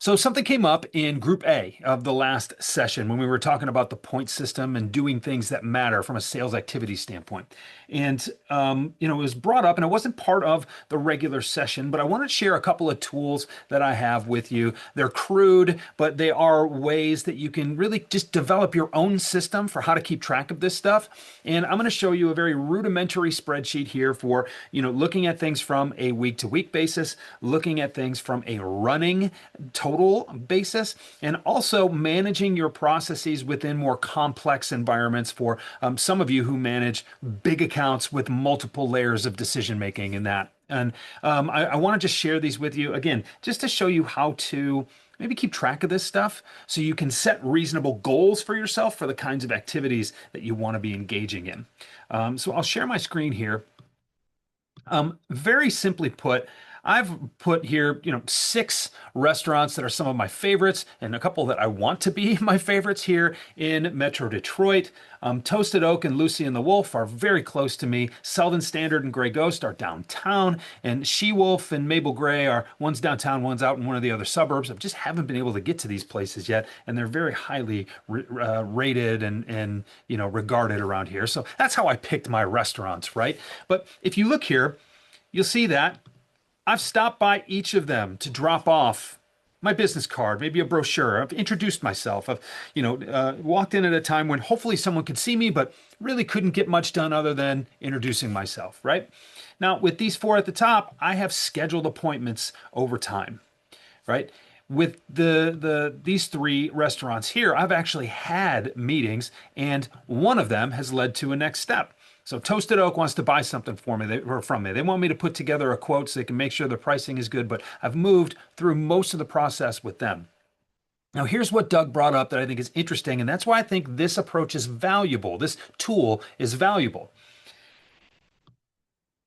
So something came up in Group A of the last session when we were talking about the point system and doing things that matter from a sales activity standpoint. And it was brought up, and it wasn't part of the regular session, but I want to share a couple of tools that I have with you. They're crude, but they are ways that you can really just develop your own system for how to keep track of this stuff. And I'm going to show you a very rudimentary spreadsheet here for, looking at things from a week-to-week basis, looking at things from a running total basis, and also managing your processes within more complex environments for some of you who manage big accounts with multiple layers of decision making in that. And I want to just share these with you again, just to show you how to maybe keep track of this stuff so you can set reasonable goals for yourself for the kinds of activities that you want to be engaging in. So I'll share my screen here. Very simply put, I've put here, 6 restaurants that are some of my favorites and a couple that I want to be my favorites here in Metro Detroit. Toasted Oak and Lucy and the Wolf are very close to me. Selden Standard and Grey Ghost are downtown, and She Wolf and Mabel Gray are one's downtown, one's out in one of the other suburbs. I just haven't been able to get to these places yet, and they're very highly rated and regarded around here. So that's how I picked my restaurants, right? But if you look here, you'll see that I've stopped by each of them to drop off my business card, maybe a brochure. I've introduced myself. I've, walked in at a time when hopefully someone could see me, but really couldn't get much done other than introducing myself, right? Now, with these 4 at the top, I have scheduled appointments over time, right? With these 3 restaurants here, I've actually had meetings, and one of them has led to a next step. So Toasted Oak wants to buy something for me or from me. They want me to put together a quote so they can make sure the pricing is good, but I've moved through most of the process with them. Now, here's what Doug brought up that I think is interesting, and that's why I think this approach is valuable. This tool is valuable.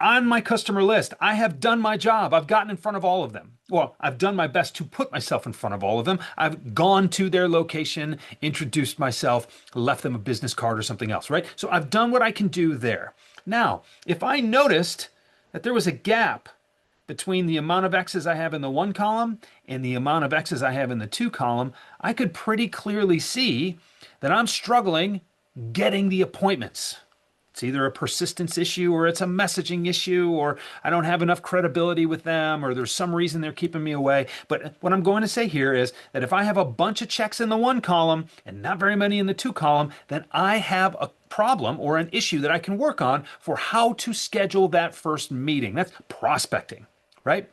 On my customer list, I have done my job. I've gotten in front of all of them. Well, I've done my best to put myself in front of all of them. I've gone to their location, introduced myself, left them a business card or something else, right? So I've done what I can do there. Now, if I noticed that there was a gap between the amount of X's I have in the 1 column and the amount of X's I have in the 2 column, I could pretty clearly see that I'm struggling getting the appointments. It's either a persistence issue or it's a messaging issue, or I don't have enough credibility with them, or there's some reason they're keeping me away. But what I'm going to say here is that if I have a bunch of checks in the 1 column and not very many in the 2 column, then I have a problem or an issue that I can work on for how to schedule that first meeting. That's prospecting, right?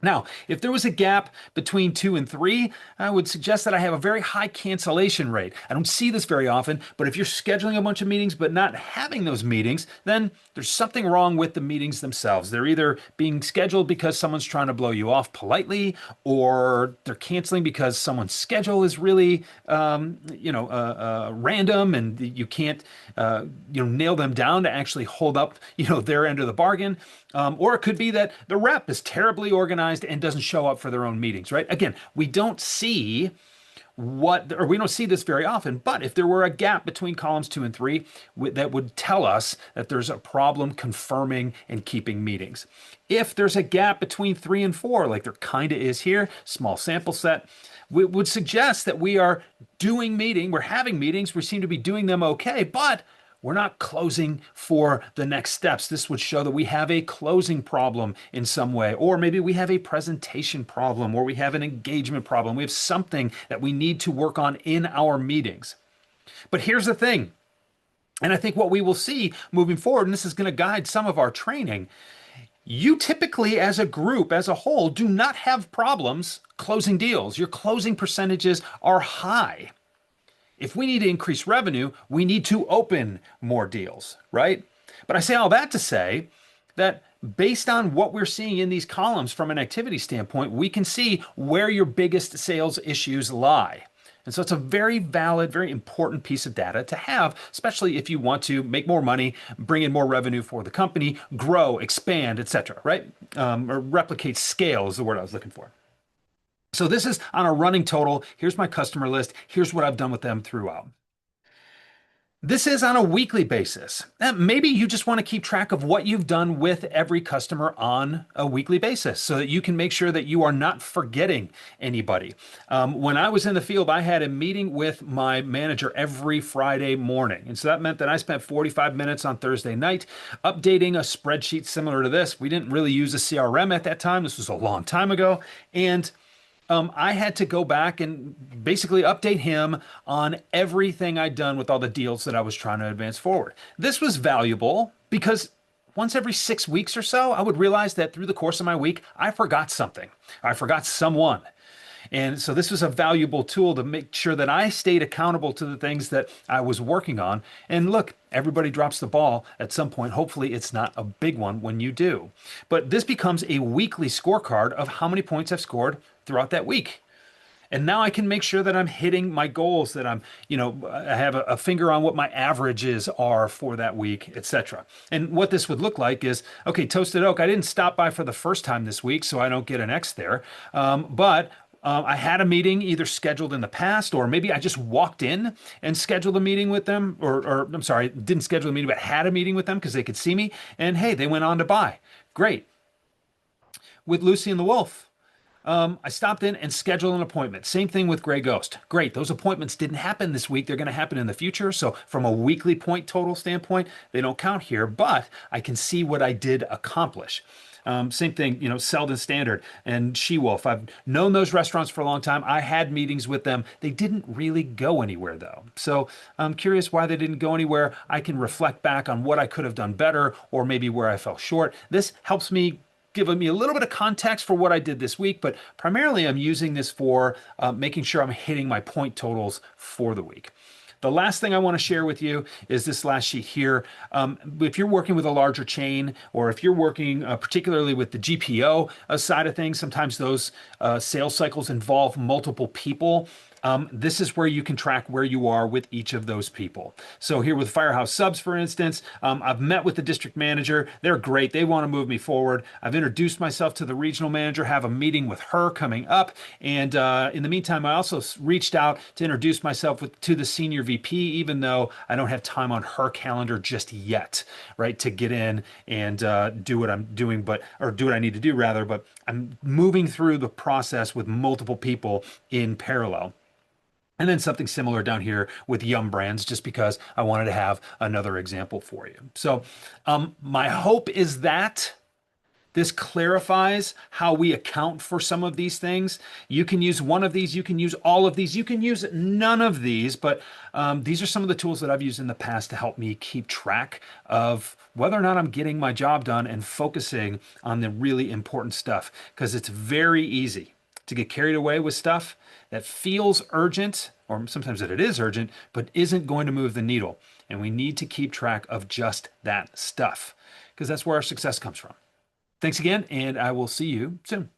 Now, if there was a gap between 2 and 3, I would suggest that I have a very high cancellation rate. I don't see this very often, but if you're scheduling a bunch of meetings but not having those meetings, then there's something wrong with the meetings themselves. They're either being scheduled because someone's trying to blow you off politely, or they're canceling because someone's schedule is really, random, and you can't, nail them down to actually hold up, their end of the bargain. Or it could be that the rep is terribly organized and doesn't show up for their own meetings, right? Again, we don't see this very often, but if there were a gap between columns 2 and 3, that would tell us that there's a problem confirming and keeping meetings. If there's a gap between 3 and 4, like there kind of is here, small sample set, we would suggest that we're having meetings, we seem to be doing them okay, but we're not closing for the next steps. This would show that we have a closing problem in some way, or maybe we have a presentation problem, or we have an engagement problem. We have something that we need to work on in our meetings. But here's the thing, and I think what we will see moving forward, and this is going to guide some of our training, you typically, as a group, as a whole, do not have problems closing deals. Your closing percentages are high. If we need to increase revenue, we need to open more deals, right? But I say all that to say that based on what we're seeing in these columns from an activity standpoint, we can see where your biggest sales issues lie. And so it's a very valid, very important piece of data to have, especially if you want to make more money, bring in more revenue for the company, grow, expand, etc., right? Or replicate scale is the word I was looking for. So this is on a running total. Here's my customer list. Here's what I've done with them throughout. This is on a weekly basis. Maybe you just want to keep track of what you've done with every customer on a weekly basis so that you can make sure that you are not forgetting anybody. When I was in the field, I had a meeting with my manager every Friday morning. And so that meant that I spent 45 minutes on Thursday night updating a spreadsheet similar to this. We didn't really use a CRM at that time. This was a long time ago. And I had to go back and basically update him on everything I'd done with all the deals that I was trying to advance forward. This was valuable because once every 6 weeks or so, I would realize that through the course of my week, I forgot something. I forgot someone. And so this was a valuable tool to make sure that I stayed accountable to the things that I was working on. And look, everybody drops the ball at some point. Hopefully, it's not a big one when you do. But this becomes a weekly scorecard of how many points I've scored throughout that week. And now I can make sure that I'm hitting my goals, that I have a finger on what my averages are for that week, etc. And what this would look like is, okay, Toasted Oak, I didn't stop by for the first time this week, so I don't get an X there. But I had a meeting either scheduled in the past, or maybe I just walked in and scheduled a meeting with them, or I'm sorry, didn't schedule a meeting, but had a meeting with them because they could see me. And hey, they went on to buy. Great. With Lucy and the Wolf, I stopped in and scheduled an appointment. Same thing with Gray Ghost. Great. Those appointments didn't happen this week. They're going to happen in the future. So from a weekly point total standpoint, they don't count here, but I can see what I did accomplish. Same thing, Selden Standard and She-Wolf. I've known those restaurants for a long time. I had meetings with them. They didn't really go anywhere, though. So I'm curious why they didn't go anywhere. I can reflect back on what I could have done better, or maybe where I fell short. This helps me, giving me a little bit of context for what I did this week, but primarily I'm using this for making sure I'm hitting my point totals for the week. The last thing I want to share with you is this last sheet here. If you're working with a larger chain, or if you're working particularly with the GPO side of things, sometimes those sales cycles involve multiple people. This is where you can track where you are with each of those people. So here with Firehouse Subs, for instance, I've met with the district manager. They're great. They want to move me forward. I've introduced myself to the regional manager, have a meeting with her coming up. And in the meantime, I also reached out to introduce myself to the senior VP, even though I don't have time on her calendar just yet, right, to get in and do what I'm doing, or do what I need to do rather. But I'm moving through the process with multiple people in parallel. And then something similar down here with Yum Brands, just because I wanted to have another example for you. So my hope is that this clarifies how we account for some of these things. You can use one of these, you can use all of these, you can use none of these, but these are some of the tools that I've used in the past to help me keep track of whether or not I'm getting my job done and focusing on the really important stuff, because it's very easy to get carried away with stuff that feels urgent, or sometimes that it is urgent, but isn't going to move the needle. And we need to keep track of just that stuff, because that's where our success comes from. Thanks again, and I will see you soon.